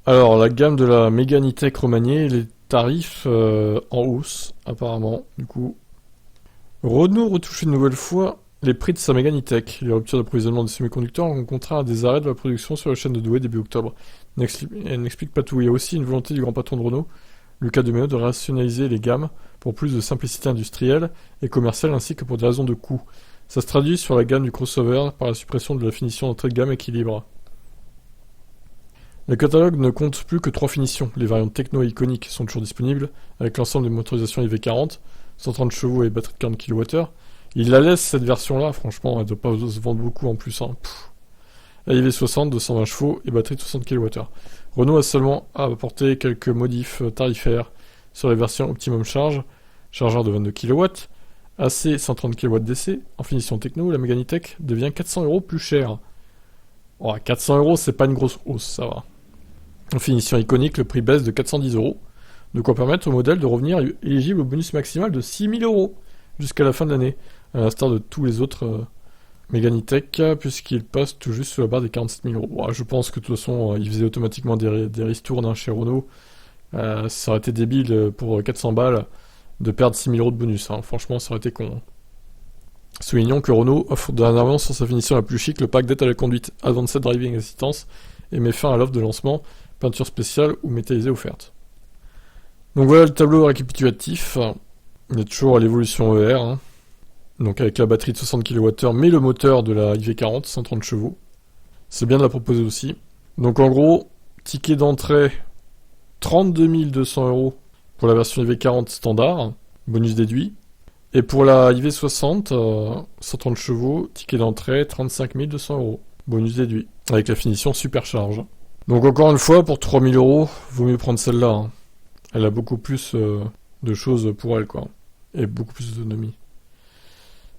Alors, la gamme de la Mégane E-Tech remaniée, les tarifs en hausse, apparemment. Du coup, Renault retouche une nouvelle fois les prix de sa Mégane E-Tech. Les ruptures d'approvisionnement des semi-conducteurs ont contraint à des arrêts de la production sur la chaîne de Douai début octobre. Elle n'explique pas tout. Il y a aussi une volonté du grand patron de Renault, Luca de Meo, de rationaliser les gammes pour plus de simplicité industrielle et commerciale ainsi que pour des raisons de coût. Ça se traduit sur la gamme du crossover par la suppression de la finition d'entrée de gamme équilibre. Le catalogue ne compte plus que 3 finitions. Les variantes techno et iconiques sont toujours disponibles, avec l'ensemble des motorisations IV40, 130 chevaux et batterie de 40 kWh. Il la laisse cette version-là, franchement, elle ne doit pas se vendre beaucoup en plus. Hein. La IV60, 220 chevaux et batterie de 60 kWh. Renault a seulement apporté quelques modifs tarifaires sur les versions Optimum Charge, chargeur de 22 kW, AC 130 kW DC, en finition techno, la Mégane E-Tech devient 400 € plus cher. Oh, 400 €, c'est pas une grosse hausse, ça va. En finition iconique, le prix baisse de 410 €, de quoi permettre au modèle de revenir éligible au bonus maximal de 6 000 € jusqu'à la fin de l'année, à l'instar de tous les autres Mégane E-Tech, puisqu'il passe tout juste sous la barre des 47 000 €. Bon, je pense que de toute façon, il faisait automatiquement des ristournes chez Renault. Ça aurait été débile pour 400 balles de perdre 6 000 € de bonus. Hein. Franchement, ça aurait été con. Soulignons que Renault offre dernièrement sur sa finition la plus chic le pack d'aide à la conduite Advanced Driving Assistance et met fin à l'offre de lancement peinture spéciale ou métallisée offerte. Donc voilà le tableau récapitulatif. Il y a toujours l'évolution ER, hein. Donc avec la batterie de 60 kWh, mais le moteur de la IV40, 130 chevaux. C'est bien de la proposer aussi. Donc en gros, ticket d'entrée 32 200 € pour la version IV40 standard, bonus déduit. Et pour la IV60, 130 chevaux, ticket d'entrée 35 200 €, bonus déduit, avec la finition supercharge. Donc encore une fois, pour 3 000 €, vaut mieux prendre celle-là. Hein. Elle a beaucoup plus de choses pour elle, quoi. Et beaucoup plus d'autonomie.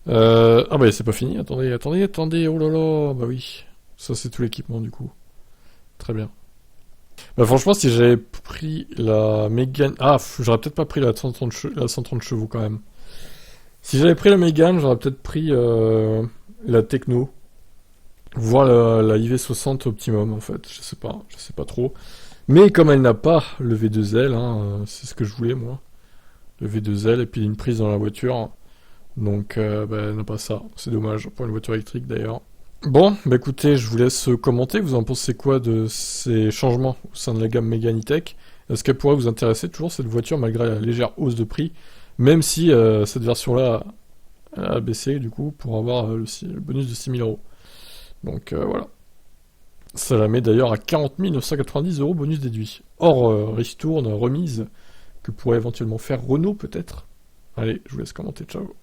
Ah bah c'est pas fini, attendez, oh là là, bah oui. Ça c'est tout l'équipement du coup. Très bien. Bah franchement, si j'avais pris la Mégane... Ah, j'aurais peut-être pas pris la 130 chevaux quand même. Si j'avais pris la Mégane, j'aurais peut-être pris la Techno. Voire la IV60 Optimum en fait, je sais pas trop. Mais comme elle n'a pas le V2L, hein, c'est ce que je voulais moi. Le V2L et puis une prise dans la voiture. Donc elle n'a pas ça, c'est dommage, pour une voiture électrique d'ailleurs. Bon, bah écoutez, je vous laisse commenter, vous en pensez quoi de ces changements au sein de la gamme Mégane E-Tech? Est-ce qu'elle pourrait vous intéresser toujours cette voiture malgré la légère hausse de prix? Même si cette version-là a baissé du coup pour avoir le bonus de 6 000 €. Donc voilà. Ça la met d'ailleurs à 40 990 € bonus déduit. Hors ristourne, remise, que pourrait éventuellement faire Renault peut-être. Allez, je vous laisse commenter, ciao.